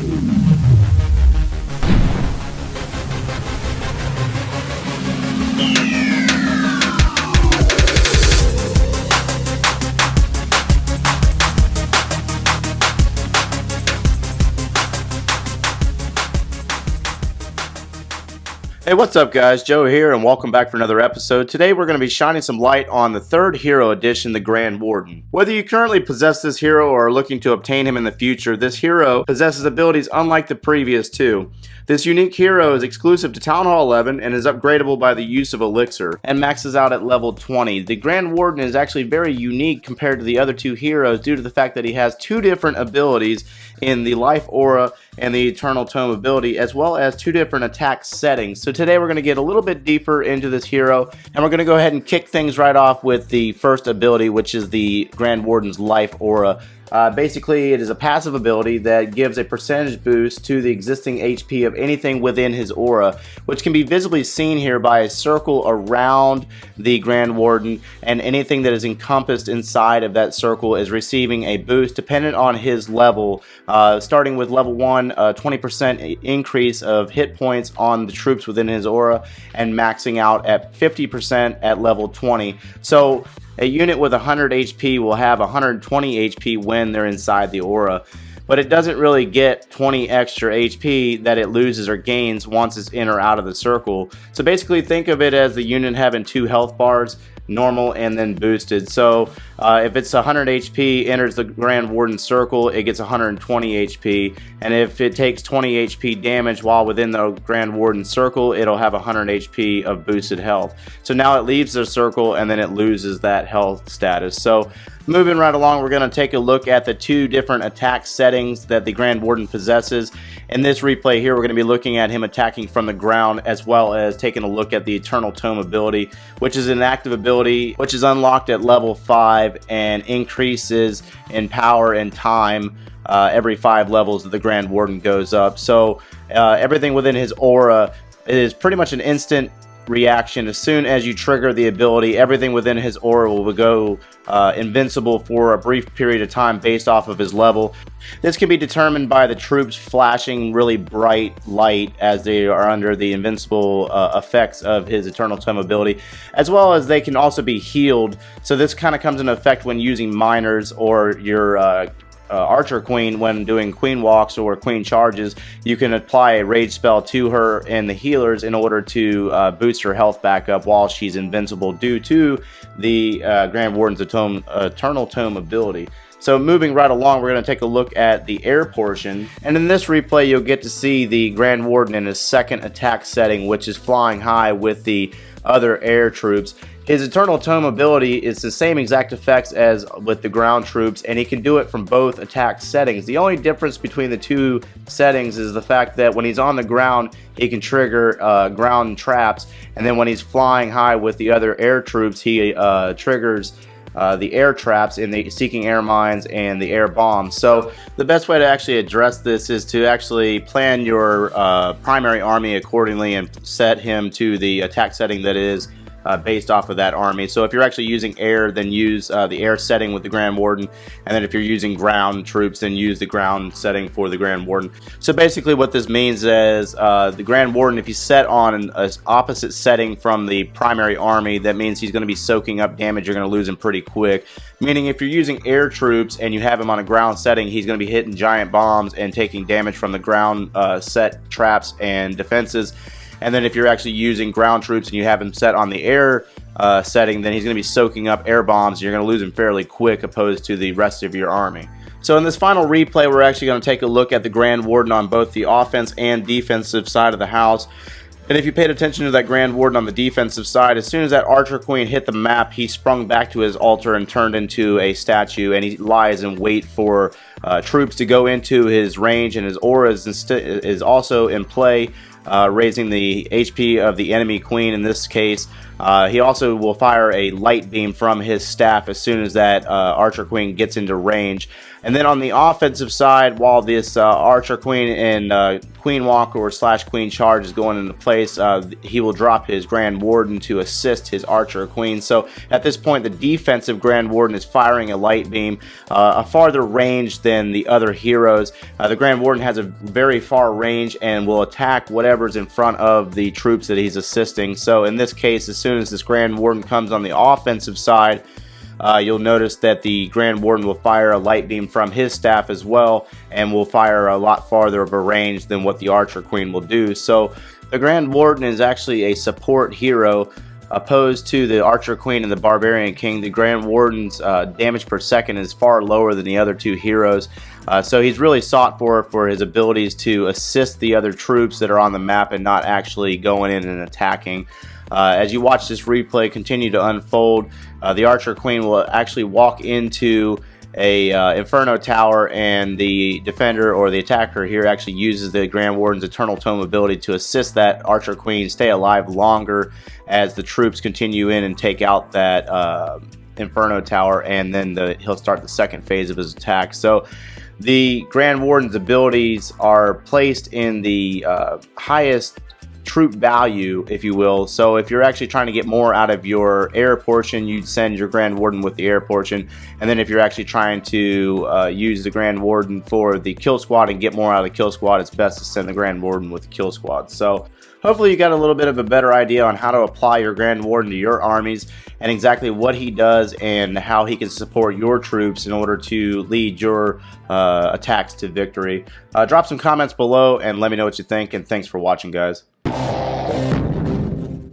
Hey, what's up guys? Joe here and welcome back for another episode. Today we're going to be shining some light on the third hero edition, the Grand Warden. Whether you currently possess this hero or are looking to obtain him in the future, this hero possesses abilities unlike the previous two. This unique hero is exclusive to Town Hall 11 and is upgradable by the use of Elixir and maxes out at level 20. The Grand Warden is actually very unique compared to the other two heroes due to the fact that he has two different abilities in the Life Aura and the Eternal Tome ability, as well as two different attack settings. So today we're going to get a little bit deeper into this hero, and we're going to go ahead and kick things right off with the first ability, which is the Grand Warden's Life Aura. Basically, it is a passive ability that gives a percentage boost to the existing HP of anything within his aura, which can be visibly seen here by a circle around the Grand Warden, and anything that is encompassed inside of that circle is receiving a boost dependent on his level, starting with level 1, 20% increase of hit points on the troops within his aura, and maxing out at 50% at level 20. So a unit with 100 HP will have 120 HP when they're inside the aura, but it doesn't really get 20 extra HP that it loses or gains once it's in or out of the circle. So basically think of it as the unit having 2 health bars, normal and then boosted. So if it's 100 HP, enters the Grand Warden circle, it gets 120 HP, and if it takes 20 HP damage while within the Grand Warden circle, it'll have 100 HP of boosted health. So now it leaves the circle and then it loses that health status. So moving right along, we're going to take a look at the two different attack settings that the Grand Warden possesses. In this replay here, we're going to be looking at him attacking from the ground, as well as taking a look at the Eternal Tome ability, which is an active ability which is unlocked at level 5 and increases in power and time every 5 levels that the Grand Warden goes up. So everything within his aura is pretty much an instant reaction. As soon as you trigger the ability, everything within his aura will go invincible for a brief period of time based off of his level. This can be determined by the troops flashing really bright light as they are under the invincible effects of his Eternal Tome ability, as well as they can also be healed. So this kind of comes into effect when using miners or your Archer Queen when doing Queen Walks or Queen Charges. You can apply a rage spell to her and the healers in order to boost her health back up while she's invincible due to the Grand Warden's Eternal Tome ability. So moving right along, we're going to take a look at the air portion, and in this replay you'll get to see the Grand Warden in his second attack setting, which is flying high with the other air troops. His Eternal Tome ability is the same exact effects as with the ground troops, and he can do it from both attack settings. The only difference between the two settings is the fact that when he's on the ground, he can trigger ground traps, and then when he's flying high with the other air troops, he triggers the air traps in the Seeking Air Mines and the air bombs. So the best way to actually address this is to actually plan your primary army accordingly and set him to the attack setting that is based off of that army. So if you're actually using air, then use the air setting with the Grand Warden, and then if you're using ground troops, then use the ground setting for the Grand Warden. So basically what this means is the Grand Warden, if you set on an opposite setting from the primary army, that means he's going to be soaking up damage. You're going to lose him pretty quick. Meaning if you're using air troops and you have him on a ground setting, he's going to be hitting giant bombs and taking damage from the ground set traps and defenses. And then if you're actually using ground troops and you have him set on the air setting, then he's going to be soaking up air bombs. You're going to lose him fairly quick opposed to the rest of your army. So in this final replay, we're actually going to take a look at the Grand Warden on both the offense and defensive side of the house. And if you paid attention to that Grand Warden on the defensive side, as soon as that Archer Queen hit the map, he sprung back to his altar and turned into a statue, and he lies in wait for troops to go into his range, and his aura is also in play, raising the HP of the enemy queen, in this case He also will fire a light beam from his staff as soon as that Archer Queen gets into range. And then on the offensive side, while this Archer Queen and Queen Walk or / Queen Charge is going into place, he will drop his Grand Warden to assist his Archer Queen. So at this point, the defensive Grand Warden is firing a light beam, a farther range than the other heroes. The Grand Warden has a very far range and will attack whatever's in front of the troops that he's assisting. So in this case, as soon as this Grand Warden comes on the offensive side, you'll notice that the Grand Warden will fire a light beam from his staff as well, and will fire a lot farther of a range than what the Archer Queen will do. So the Grand Warden is actually a support hero. Opposed to the Archer Queen and the Barbarian King, the Grand Warden's damage per second is far lower than the other two heroes. So he's really sought for his abilities to assist the other troops that are on the map and not actually going in and attacking. As you watch this replay continue to unfold, the Archer Queen will actually walk into a Inferno Tower, and the defender or the attacker here actually uses the Grand Warden's Eternal Tome ability to assist that Archer Queen stay alive longer as the troops continue in and take out that Inferno Tower, and then he'll start the second phase of his attack. So the Grand Warden's abilities are placed in the highest troop value, if you will. So if you're actually trying to get more out of your air portion, you'd send your Grand Warden with the air portion. And then if you're actually trying to use the Grand Warden for the kill squad and get more out of the kill squad, it's best to send the Grand Warden with the kill squad. So hopefully you got a little bit of a better idea on how to apply your Grand Warden to your armies and exactly what he does and how he can support your troops in order to lead your attacks to victory. Drop some comments below and let me know what you think, and thanks for watching, guys.